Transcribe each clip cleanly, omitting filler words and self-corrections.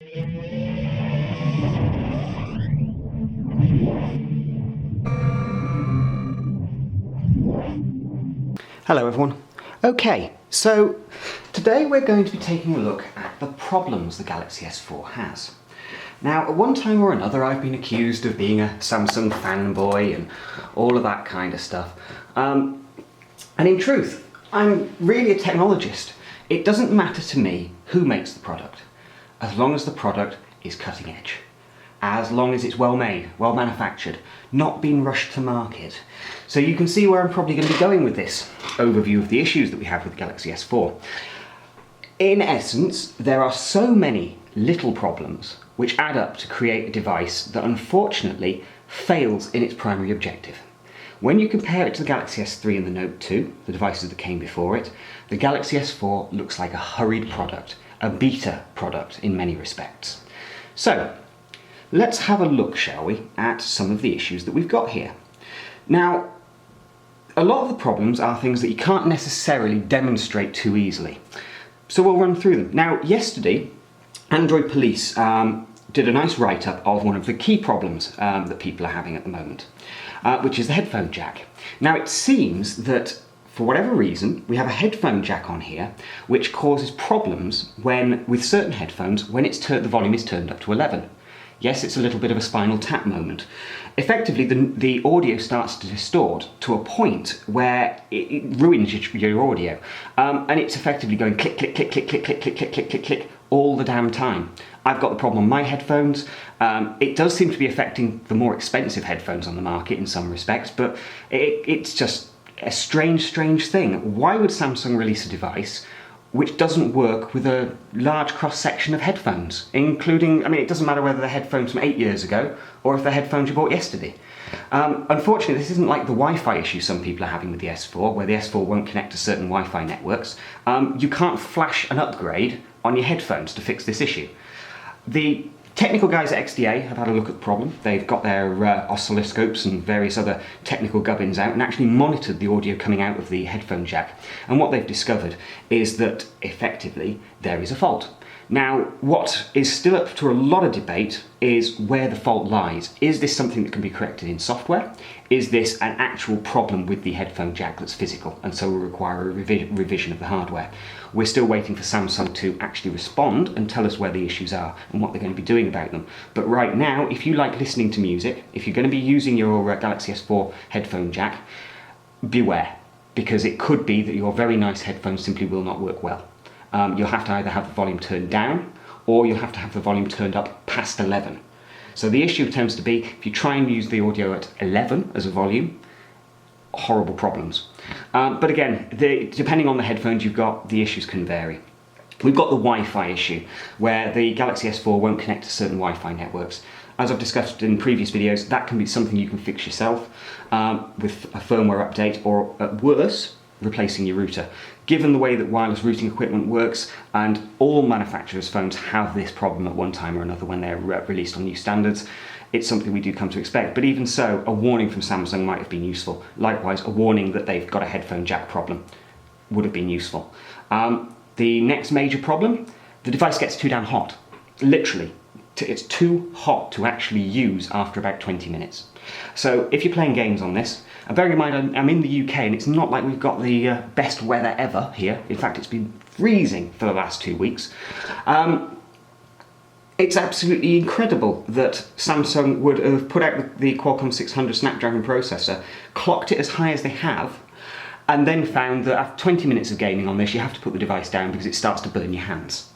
Hello everyone. Okay, so today we're going to be taking a look at the problems the Galaxy S4 has. Now, at one time or another I've been accused of being a Samsung fanboy and all of that kind of stuff. And in truth, I'm really a technologist. It doesn't matter to me who makes the product, as long as the product is cutting edge. As long as it's well made, well manufactured, not being rushed to market. So you can see where I'm probably going to be going with this overview of the issues that we have with the Galaxy S4. In essence, there are so many little problems which add up to create a device that unfortunately fails in its primary objective. When you compare it to the Galaxy S3 and the Note 2, the devices that came before it, the Galaxy S4 looks like a hurried product, a beta product in many respects. So, let's have a look, shall we, at some of the issues that we've got here. Now, a lot of the problems are things that you can't necessarily demonstrate too easily. So we'll run through them. Now, yesterday, Android Police did a nice write-up of one of the key problems that people are having at the moment, which is the headphone jack. Now, it seems that for whatever reason, we have a headphone jack on here, which causes problems with certain headphones when the volume is turned up to 11. Yes, it's a little bit of a Spinal Tap moment. Effectively, the audio starts to distort to a point where it ruins your audio. And it's effectively going click, click, click, click, click, click, click, click, click, click, click, all the damn time. I've got the problem on my headphones. It does seem to be affecting the more expensive headphones on the market in some respects, but it's just a strange thing. Why would Samsung release a device which doesn't work with a large cross-section of headphones, including, it doesn't matter whether they're headphones from 8 years ago or if they're headphones you bought yesterday. Unfortunately, this isn't like the Wi-Fi issue some people are having with the S4, where the S4 won't connect to certain Wi-Fi networks. You can't flash an upgrade on your headphones to fix this issue. The technical guys at XDA have had a look at the problem. They've got their oscilloscopes and various other technical gubbins out and actually monitored the audio coming out of the headphone jack. And what they've discovered is that, effectively, there is a fault. Now, what is still up to a lot of debate is where the fault lies. Is this something that can be corrected in software? Is this an actual problem with the headphone jack that's physical and so will require a revision of the hardware? We're still waiting for Samsung to actually respond and tell us where the issues are and what they're going to be doing about them. But right now, if you like listening to music, if you're going to be using your Galaxy S4 headphone jack, beware, because it could be that your very nice headphones simply will not work well. You'll have to either have the volume turned down or you'll have to have the volume turned up past 11. So the issue tends to be, if you try and use the audio at 11 as a volume, horrible problems. But again, depending on the headphones you've got, the issues can vary. We've got the Wi-Fi issue, where the Galaxy S4 won't connect to certain Wi-Fi networks. As I've discussed in previous videos, that can be something you can fix yourself with a firmware update, or at worst, replacing your router. Given the way that wireless routing equipment works, and all manufacturers' phones have this problem at one time or another when they're released on new standards, it's something we do come to expect. But even so, a warning from Samsung might have been useful. Likewise, a warning that they've got a headphone jack problem would have been useful. The next major problem, the device gets too damn hot. Literally, it's too hot to actually use after about 20 minutes. So if you're playing games on this, and bearing in mind I'm in the UK and it's not like we've got the best weather ever here. In fact, it's been freezing for the last 2 weeks. It's absolutely incredible that Samsung would have put out the Qualcomm 600 Snapdragon processor, clocked it as high as they have, and then found that after 20 minutes of gaming on this, you have to put the device down because it starts to burn your hands.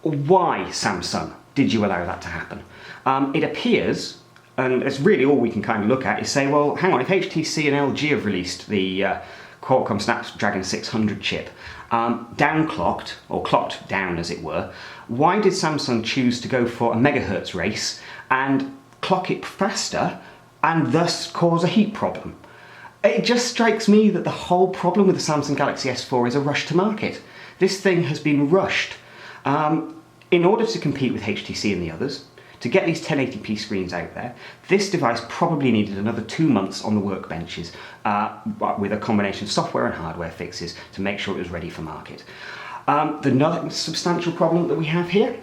Why, Samsung, did you allow that to happen? It appears, and it's really all we can kind of look at, is say, well, hang on, if HTC and LG have released the Qualcomm Snapdragon 600 chip, downclocked, or clocked down as it were, why did Samsung choose to go for a megahertz race and clock it faster and thus cause a heat problem? It just strikes me that the whole problem with the Samsung Galaxy S4 is a rush to market. This thing has been rushed. In order to compete with HTC and the others, to get these 1080p screens out there, this device probably needed another 2 months on the workbenches with a combination of software and hardware fixes to make sure it was ready for market. The other substantial problem that we have here,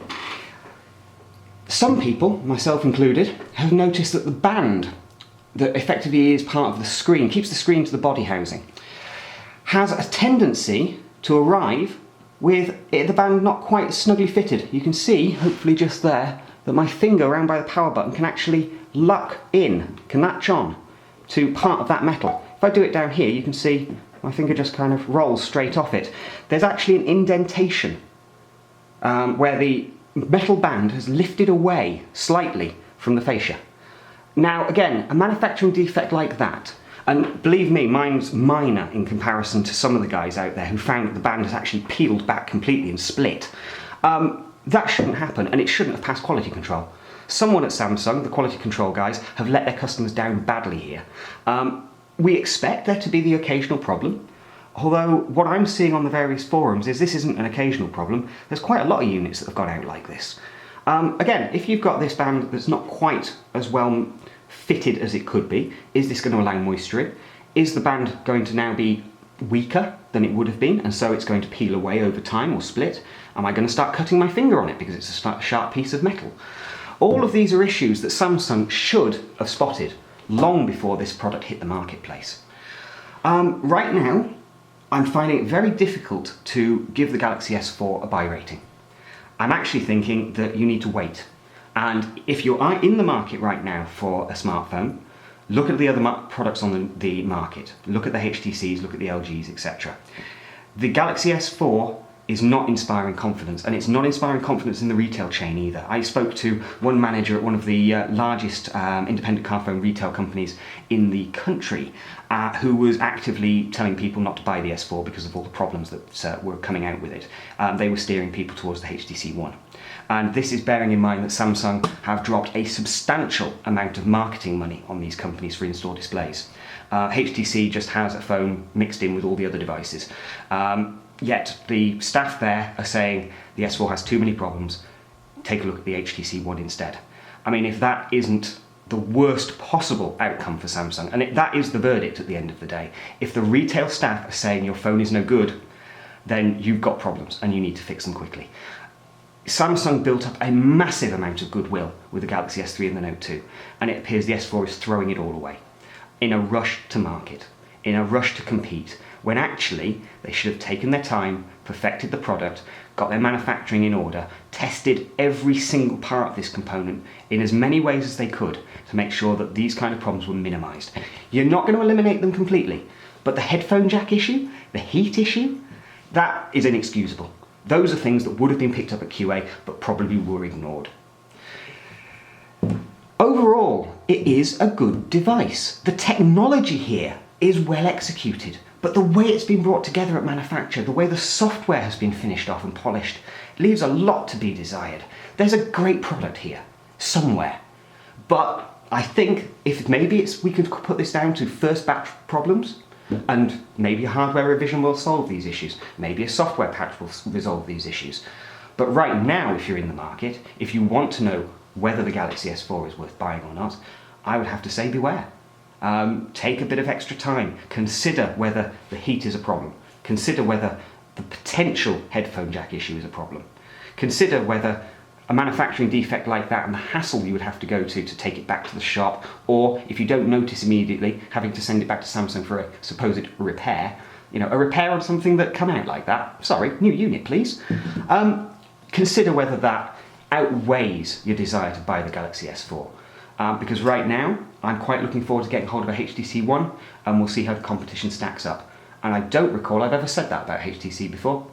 Some people, myself included, have noticed that the band that effectively is part of the screen, keeps the screen to the body housing, has a tendency to arrive with the band not quite snugly fitted. You can see, hopefully just there, that my finger around by the power button can actually lock in, can latch on to part of that metal. If I do it down here, you can see my finger just kind of rolls straight off it. There's actually an indentation where the metal band has lifted away slightly from the fascia. Now again, a manufacturing defect like that, and believe me, mine's minor in comparison to some of the guys out there who found that the band has actually peeled back completely and split. That shouldn't happen, and it shouldn't have passed quality control. Someone at Samsung, the quality control guys, have let their customers down badly here. We expect there to be the occasional problem, although what I'm seeing on the various forums is this isn't an occasional problem. There's quite a lot of units that have gone out like this. Again, if you've got this band that's not quite as well fitted as it could be, is this going to allow moisture in? Is the band going to now be weaker than it would have been, and so it's going to peel away over time or split? Am I going to start cutting my finger on it because it's a sharp piece of metal? All of these are issues that Samsung should have spotted long before this product hit the marketplace. Right now, I'm finding it very difficult to give the Galaxy S4 a buy rating. I'm actually thinking that you need to wait. And if you are in the market right now for a smartphone, look at the other products on the market. Look at the HTCs, look at the LGs, etc. The Galaxy S4 is not inspiring confidence, and it's not inspiring confidence in the retail chain either. I spoke to one manager at one of the largest independent car phone retail companies in the country who was actively telling people not to buy the S4 because of all the problems that were coming out with it. They were steering people towards the HTC One. And this is bearing in mind that Samsung have dropped a substantial amount of marketing money on these companies for in-store displays. HTC just has a phone mixed in with all the other devices. Yet the staff there are saying the S4 has too many problems, take a look at the HTC One instead. I mean, if that isn't the worst possible outcome for Samsung, and that is the verdict at the end of the day, if the retail staff are saying your phone is no good, then you've got problems and you need to fix them quickly. Samsung built up a massive amount of goodwill with the Galaxy S3 and the Note 2, and it appears the S4 is throwing it all away in a rush to market, in a rush to compete, when actually they should have taken their time, perfected the product, got their manufacturing in order, tested every single part of this component in as many ways as they could to make sure that these kind of problems were minimized. You're not going to eliminate them completely, but the headphone jack issue, the heat issue, that is inexcusable. Those are things that would have been picked up at QA, but probably were ignored. Overall, it is a good device. The technology here is well executed, but the way it's been brought together at manufacture, the way the software has been finished off and polished, leaves a lot to be desired. There's a great product here, somewhere. But I think if maybe we could put this down to first batch problems, and maybe a hardware revision will solve these issues. Maybe a software patch will resolve these issues. But right now, if you're in the market, if you want to know whether the Galaxy S4 is worth buying or not, I would have to say beware. Take a bit of extra time. Consider whether the heat is a problem. Consider whether the potential headphone jack issue is a problem. Consider whether a manufacturing defect like that and the hassle you would have to go to take it back to the shop, or if you don't notice immediately, having to send it back to Samsung for a supposed repair, a repair on something that come out like that. Sorry, new unit please. Consider whether that outweighs your desire to buy the Galaxy S4. Because right now, I'm quite looking forward to getting hold of a HTC One, and we'll see how the competition stacks up. And I don't recall I've ever said that about HTC before.